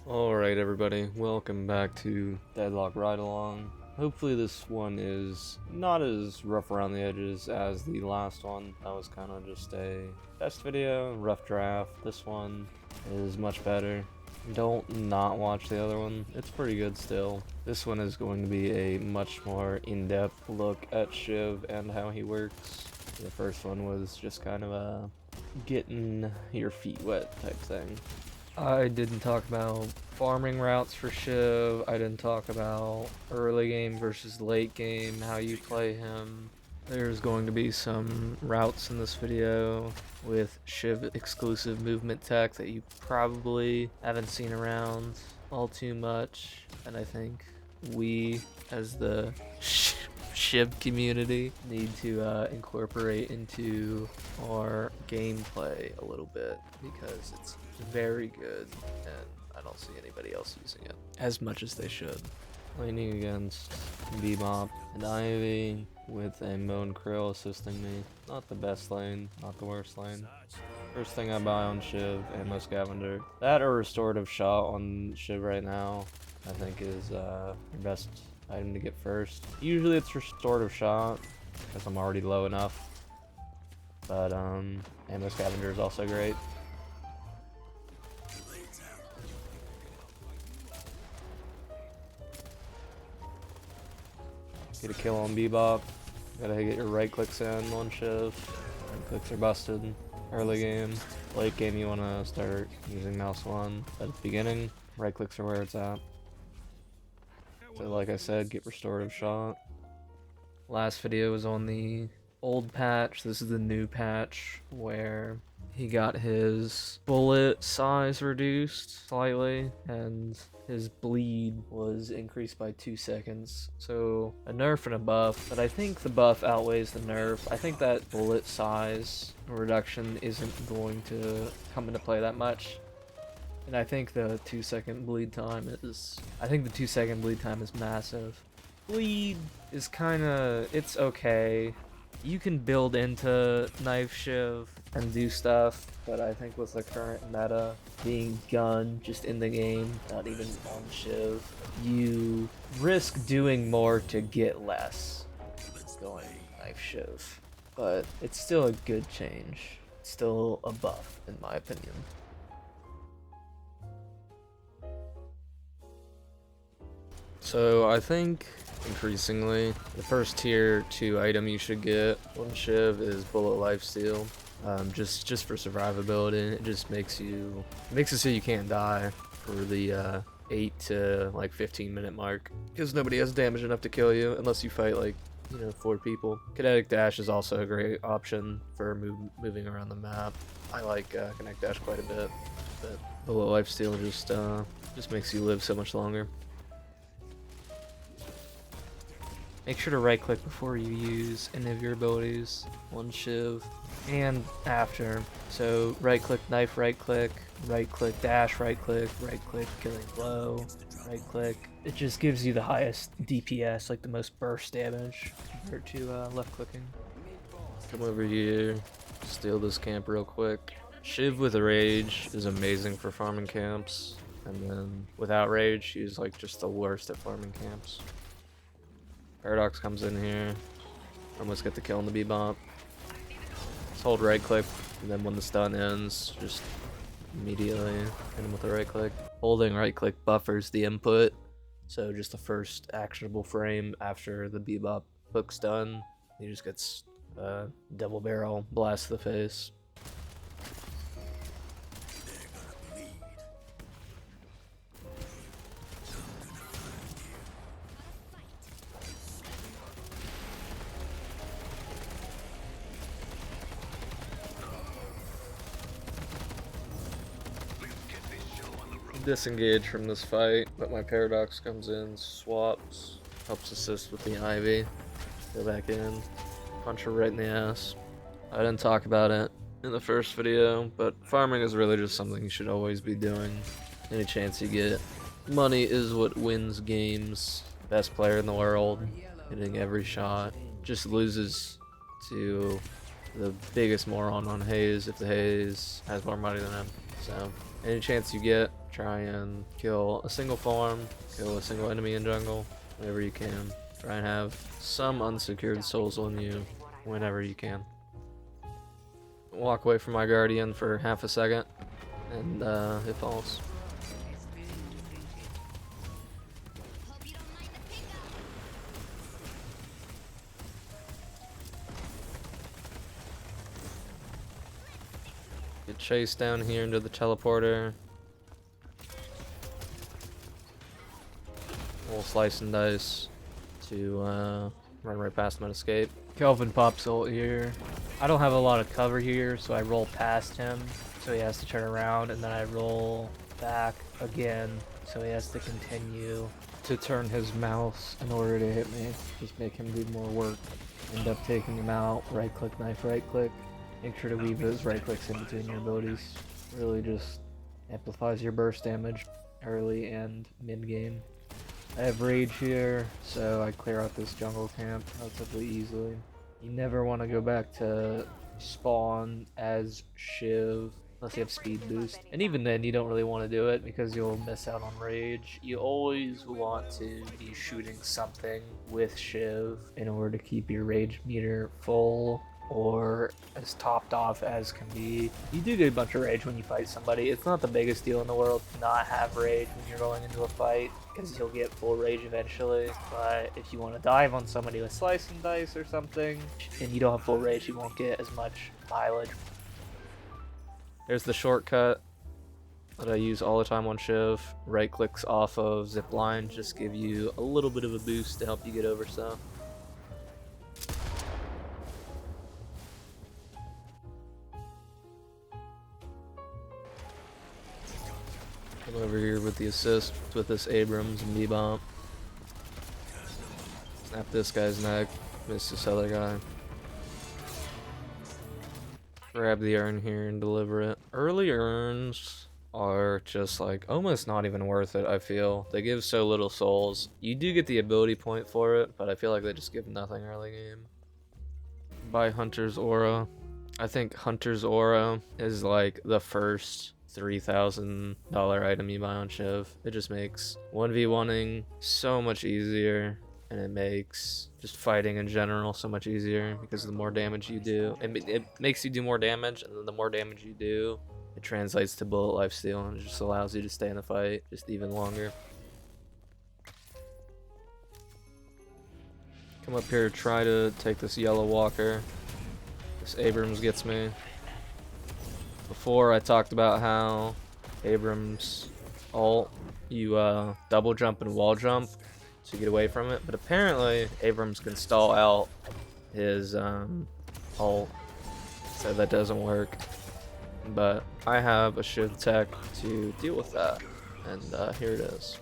Alright everybody, welcome back to Deadlock Ride Along. Hopefully this one is not as rough around the edges as the last one. That was kind of just a test video, rough draft. This one is much better. Don't not watch the other one, it's pretty good still. This one is going to be a much more in-depth look at Shiv and how he works. The first one was just kind of a getting your feet wet type thing. I didn't talk about farming routes for Shiv. I didn't talk about early game versus late game, how you play him. There's going to be some routes in this video with Shiv exclusive movement tech that you probably haven't seen around all too much. And I think we, as the Shiv community, need to incorporate into our gameplay a little bit because it's very good and I don't see anybody else using it as much as they should. Laning against Bebop and Ivy with a Moan Krill assisting me. Not the best lane, not the worst lane. First thing I buy on Shiv, Ammo Scavenger. That or Restorative Shot on Shiv right now, I think is your best item to get first. Usually it's Restorative Shot, because I'm already low enough. But Ammo Scavenger is also great. Get a kill on Bebop. Gotta get your right clicks in on Shiv. Right clicks are busted. Early game. Late game you wanna start using mouse 1. At the beginning, right clicks are where it's at. So like I said, get Restorative Shot. Last video was on the old patch. This is the new patch where he got his bullet size reduced slightly and his bleed was increased by 2 seconds. So a nerf and a buff, but I think the buff outweighs the nerf. I think that bullet size reduction isn't going to come into play that much. And I think the 2-second bleed time is... massive. Bleed is kinda... it's okay. You can build into Knife Shiv and do stuff, but I think with the current meta being gun just in the game, not even on Shiv, you risk doing more to get less going Knife Shiv. But it's still a good change. It's still a buff, in my opinion. So I think increasingly the first tier 2 item you should get on Shiv is Bullet Lifesteal. Just for survivability. It just makes it so you can't die for the 8 to like 15-minute mark because nobody has damage enough to kill you unless you fight like 4 people. Kinetic Dash is also a great option for moving around the map. I like Kinetic Dash quite a bit, but Bullet Lifesteal just makes you live so much longer. Make sure to right click before you use any of your abilities on Shiv and after. So right click knife, right click dash, right click killing blow, right click. It just gives you the highest DPS, like the most burst damage compared to left clicking. Come over here, steal this camp real quick. Shiv with a rage is amazing for farming camps, and then without rage she's like just the worst at farming camps. Paradox comes in here. Almost get the kill on the Bebop. Just hold right click, and then when the stun ends, just immediately hit him with the right click. Holding right click buffers the input, so just the first actionable frame after the Bebop hook's done, he just gets a double barrel blast to the face. Disengage from this fight, but my Paradox comes in, swaps, helps assist with the Ivy, go back in, punch her right in the ass. I didn't talk about it in the first video, but farming is really just something you should always be doing any chance you get. Money is what wins games. Best player in the world, hitting every shot, just loses to the biggest moron on Haze if the Haze has more money than him. So Any chance you get, try and kill a single farm, kill a single enemy in jungle, whenever you can. Try and have some unsecured souls on you whenever you can. Walk away from my guardian for half a second, and it falls. Get chased down here into the teleporter. We'll slice and dice to run right past him and escape. Kelvin pops ult here. I don't have a lot of cover here, so I roll past him, so he has to turn around, and then I roll back again, so he has to continue to turn his mouse in order to hit me. Just make him do more work. End up taking him out, right click, knife, right click. Make sure to weave those right clicks in between your abilities. Really just amplifies your burst damage early and mid game. I have rage here, so I clear out this jungle camp relatively easily. You never want to go back to spawn as Shiv unless you have speed boost. And even then, you don't really want to do it because you'll miss out on rage. You always want to be shooting something with Shiv in order to keep your rage meter full or as topped off as can be. You do get a bunch of rage when you fight somebody. It's not the biggest deal in the world to not have rage when you're going into a fight, because you'll get full rage eventually. But if you want to dive on somebody with slice and dice or something, and you don't have full rage, you won't get as much mileage. There's the shortcut that I use all the time on Shiv. Right clicks off of zipline just give you a little bit of a boost to help you get over stuff. Come over here with the assist with this Abrams and B-bomb. Snap this guy's neck, miss this other guy. Grab the urn here and deliver it. Early urns are just like almost not even worth it, I feel. They give so little souls. You do get the ability point for it, but I feel like they just give nothing early game. Buy Hunter's Aura. I think Hunter's Aura is like the first $3,000 item you buy on Shiv. It just makes 1v1ing so much easier, and it makes just fighting in general so much easier because the more damage you do, it makes you do more damage, and then the more damage you do, it translates to bullet lifesteal, and it just allows you to stay in the fight just even longer. Come up here, try to take this yellow walker. This Abrams gets me. Before I talked about how Abrams ult, you double jump and wall jump to get away from it, but apparently Abrams can stall out his ult, so that doesn't work. But I have a Shiv tech to deal with that, and here it is.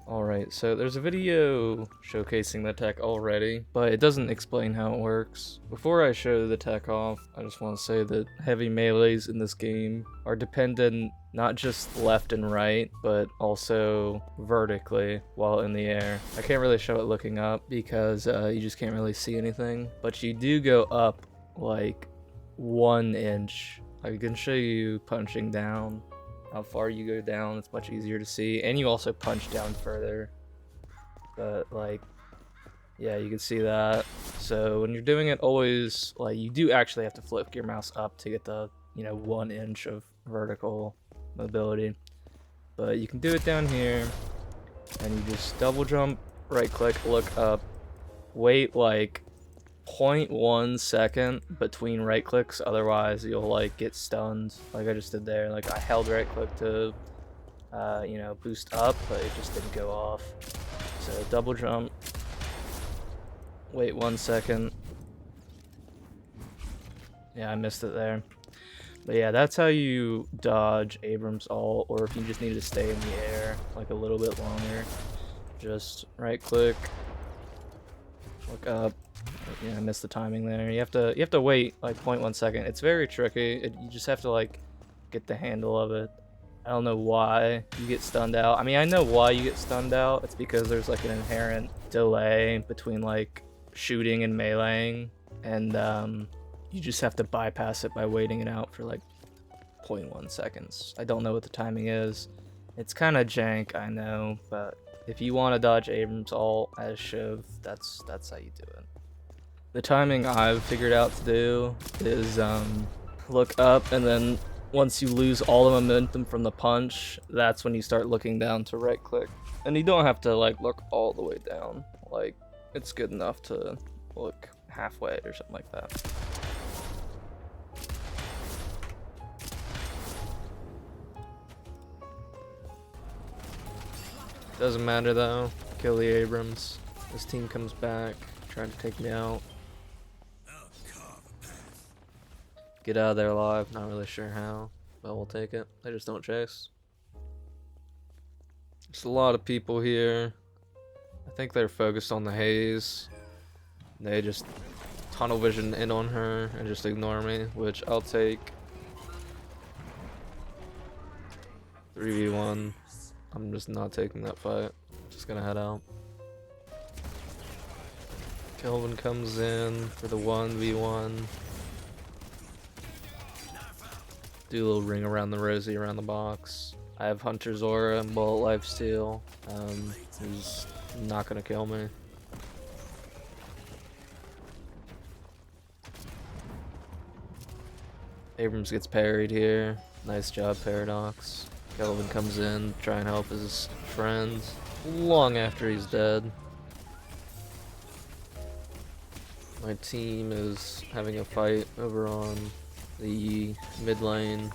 Alright, so there's a video showcasing the tech already, but it doesn't explain how it works. Before I show the tech off, I just want to say that heavy melees in this game are dependent not just left and right, but also vertically while in the air. I can't really show it looking up because you just can't really see anything, but you do go up like 1 inch. I can show you punching down. How far you go down, it's much easier to see, and you also punch down further. But like, yeah, you can see that. So when you're doing it, always like you do actually have to flip your mouse up to get the 1 inch of vertical mobility. But you can do it down here, and you just double jump, right click, look up, wait like 0.1 second between right clicks, otherwise you'll like get stunned like I just did there. Like I held right click to boost up, but it just didn't go off. So double jump, wait 1 second. Yeah, I missed it there. But yeah, that's how you dodge Abrams ult, or if you just need to stay in the air like a little bit longer, just right click, look up. Yeah, I missed the timing there. You have to wait like 0.1 second. It's very tricky. You just have to like get the handle of it. I don't know why you get stunned out. I mean, I know why you get stunned out. It's because there's like an inherent delay between like shooting and meleeing, and you just have to bypass it by waiting it out for like 0.1 seconds. I don't know what the timing is. It's kind of jank, I know, but if you want to dodge Abrams ult as Shiv, that's how you do it. The timing I've figured out to do is look up, and then once you lose all the momentum from the punch, that's when you start looking down to right click. And you don't have to like look all the way down. Like, it's good enough to look halfway or something like that. Doesn't matter though. Kill the Abrams. This team comes back, trying to take me out. Get out of there alive. Not really sure how, but we'll take it. They just don't chase. There's a lot of people here. I think they're focused on the haze. They just tunnel vision in on her and just ignore me, which I'll take. 3v1. I'm just not taking that fight. Just gonna head out. Kelvin comes in for the 1v1. Do a little ring around the Rosie around the box. I have Hunter's Aura and Bullet Lifesteal. He's not gonna kill me. Abrams gets parried here. Nice job, Paradox. Kelvin comes in, try and help his friends long after he's dead. My team is having a fight over on the mid lane.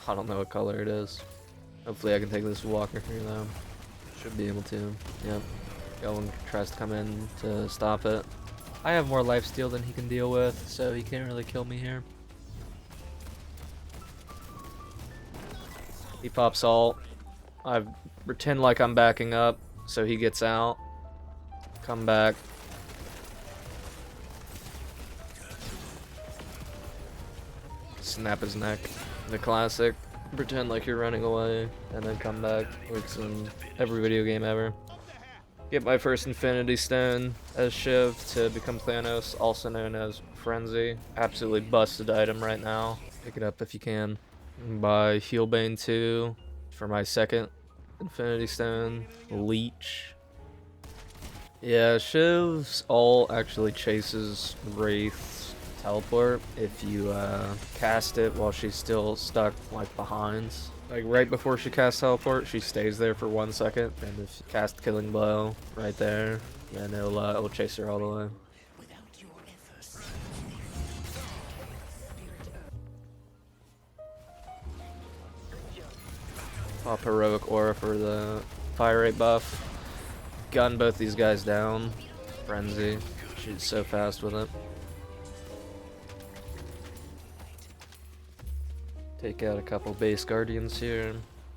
I don't know what color it is. Hopefully I can take this walker through though. Should be able to. Yep. Kelvin tries to come in to stop it. I have more lifesteal than he can deal with, so he can't really kill me here. He pops ult. I pretend like I'm backing up, so he gets out. Come back. Snap his neck. The classic. Pretend like you're running away, and then come back. Works in every video game ever. Get my first Infinity Stone as Shiv to become Thanos, also known as Frenzy. Absolutely busted item right now. Pick it up if you can. Buy Healbane 2 for my second Infinity Stone. Leech. Yeah, Shiv's ult actually chases Wraith's teleport if you cast it while she's still stuck like behind. Like right before she casts teleport, she stays there for 1 second, and if you cast Killing Blow right there, then it'll chase her all the way. Pop Heroic Aura for the fire rate buff. Gun both these guys down. Frenzy. She's so fast with it. Take out a couple base guardians here.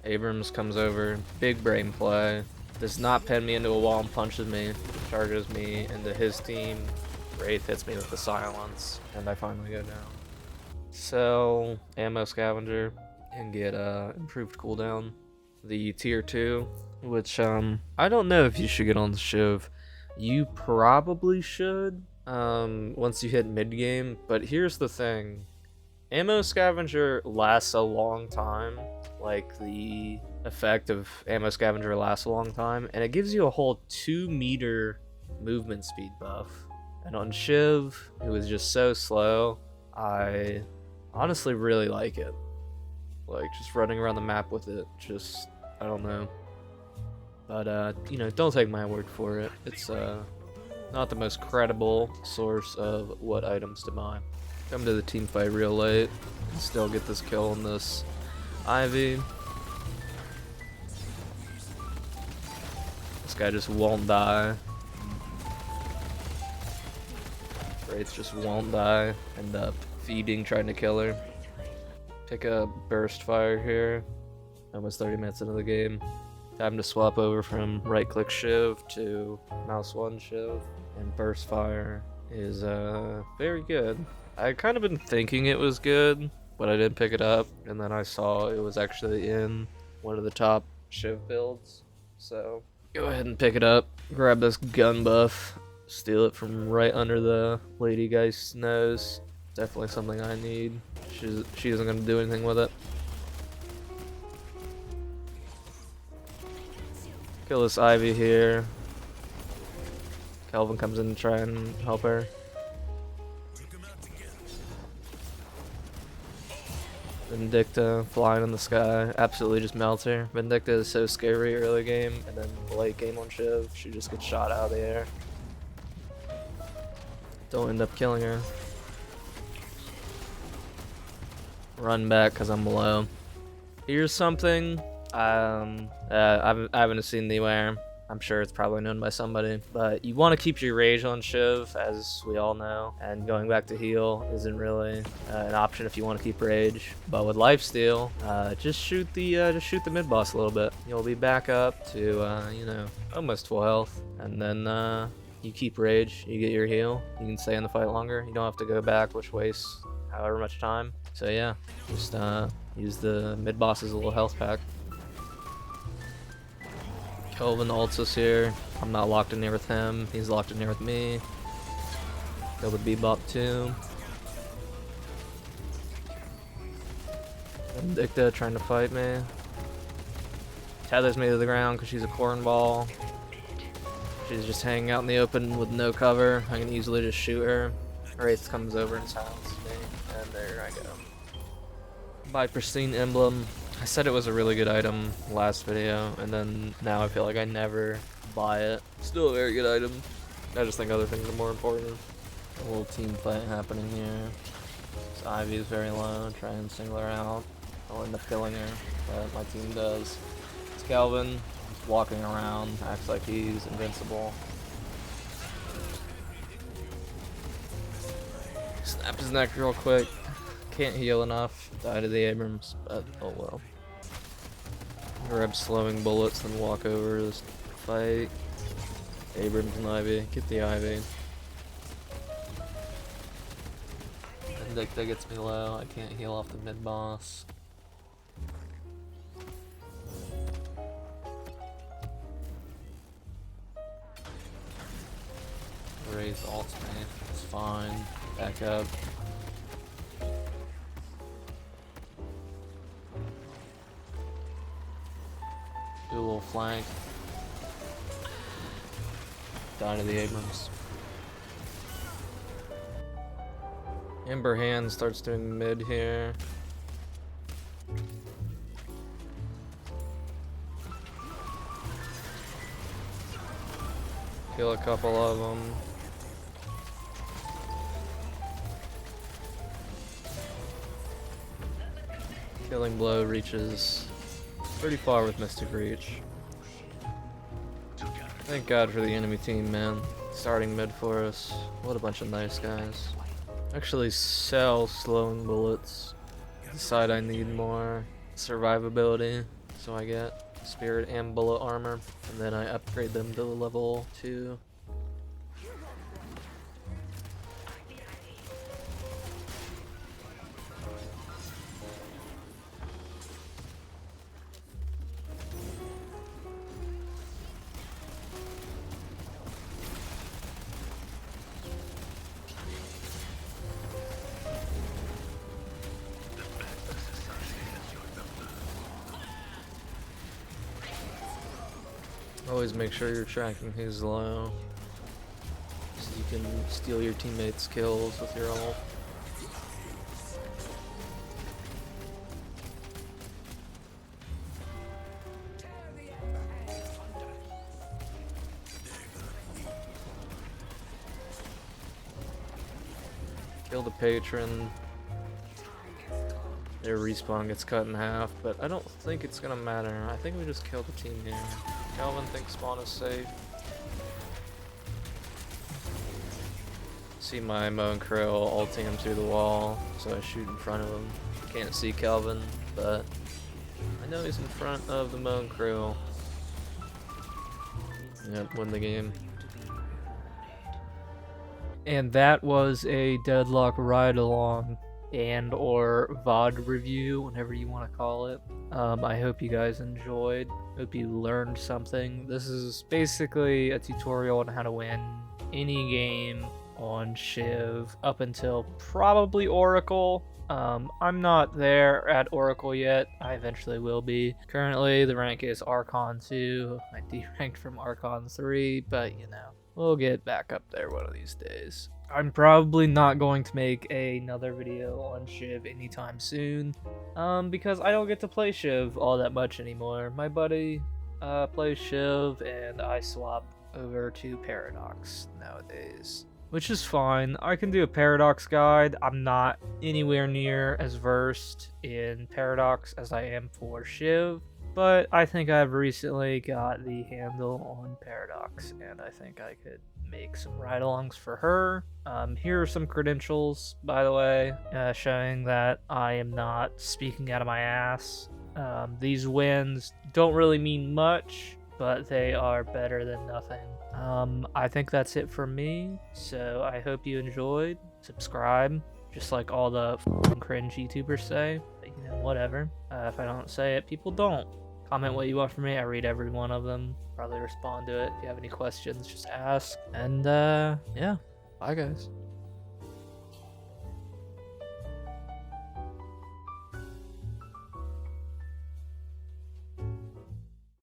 Abrams comes over. Big brain play. Does not pin me into a wall and punches me. Charges me into his team. Wraith hits me with the silence. And I finally go down. Sell Ammo Scavenger and get improved cooldown. The tier 2, which I don't know if you should get on the Shiv. You probably should once you hit mid game, but here's the thing. Ammo Scavenger lasts a long time. Like, the effect of Ammo Scavenger lasts a long time, and it gives you a whole 2 meter movement speed buff. And on Shiv, it was just so slow. I honestly really like it. Like, just running around the map with it, just, I don't know. But, you know, don't take my word for it. It's, not the most credible source of what items to buy. Come to the team fight real late, and still get this kill on this Ivy. This guy just won't die. Wraiths just won't die. End up feeding, trying to kill her. Pick up Burst Fire here. Almost 30 minutes into the game. Time to swap over from right click Shiv to mouse 1 Shiv. And Burst Fire is very good. I kind of been thinking it was good, but I didn't pick it up. And then I saw it was actually in one of the top Shiv builds. So go ahead and pick it up. Grab this gun buff. Steal it from right under the lady guy's nose. Definitely something I need. She isn't going to do anything with it. Kill this Ivy here. Kelvin comes in to try and help her. Vindicta flying in the sky, absolutely just melts her. Vindicta is so scary early game, and then late game on Shiv, she just gets shot out of the air. Don't end up killing her. Run back because I'm low. Here's something I haven't seen anywhere. I'm sure it's probably known by somebody, but you want to keep your rage on Shiv, as we all know, and going back to heal isn't really an option if you want to keep rage. But with lifesteal, just shoot the mid boss a little bit. You'll be back up to you know, almost full health, and then you keep rage, you get your heal, you can stay in the fight longer. You don't have to go back, which wastes however much time. So yeah, just use the mid boss as a little health pack. Kelvin ults us here. I'm not locked in there with him. He's locked in there with me. Kill the Bebop too. Vindicta trying to fight me. Tethers me to the ground because she's a cornball. She's just hanging out in the open with no cover. I can easily just shoot her. Wraith comes over and silences me. And there I go. By Pristine Emblem. I said it was a really good item last video, and then now I feel like I never buy it. Still a very good item. I just think other things are more important. A little team fight happening here. This Ivy is very low. Try and single her out. I'll end up killing her, but my team does. It's Kelvin. He's walking around, acts like he's invincible. Snapped his neck real quick. Can't heal enough. Died of the Abrams, but oh well. Grab slowing bullets and walk over this fight. Abrams and Ivy. Get the Ivy. Vindicta gets me low. I can't heal off the mid boss. Wraith ults me. It's fine. Back up. Do a little flank. Die to the Abrams. Ember Hand starts doing mid here. Kill a couple of them. Killing Blow reaches pretty far with Mystic Reach. Thank God for the enemy team, man. Starting mid for us. What a bunch of nice guys. Actually sell slowing bullets. Decide I need more survivability, so I get spirit and bullet armor, and then I upgrade them to level 2. Always make sure you're tracking who's low, so you can steal your teammates' kills with your ult. Kill the patron. Their respawn gets cut in half, but I don't think it's gonna matter. I think we just kill the team here. Kelvin thinks spawn is safe. See my Mo and Krill ulting him through the wall, so I shoot in front of him. Can't see Kelvin, but I know he's in front of the Mo and Krill. Yep, win the game. And that was a Deadlock ride-along and or VOD review, whatever you want to call it. I hope you guys enjoyed. Hope you learned something. This is basically a tutorial on how to win any game on Shiv up until probably Oracle. I'm not there at Oracle yet. I eventually will be. Currently, the rank is Archon 2. I deranked from Archon 3, but you know, we'll get back up there one of these days. I'm probably not going to make another video on Shiv anytime soon, because I don't get to play Shiv all that much anymore. My buddy plays Shiv, and I swap over to Paradox nowadays, which is fine. I can do a Paradox guide. I'm not anywhere near as versed in Paradox as I am for Shiv, but I think I've recently got the handle on Paradox, and I think I could make some ride-alongs for her. Here are some credentials, by the way, showing that I am not speaking out of my ass. These wins don't really mean much, but they are better than nothing. I think that's it for me, so I hope you enjoyed. Subscribe, just like all the cringe YouTubers say, but you know, whatever. If I don't say it, people don't. Comment what you want from me. I read every one of them. Probably respond to it. If you have any questions, just ask. And yeah, bye guys.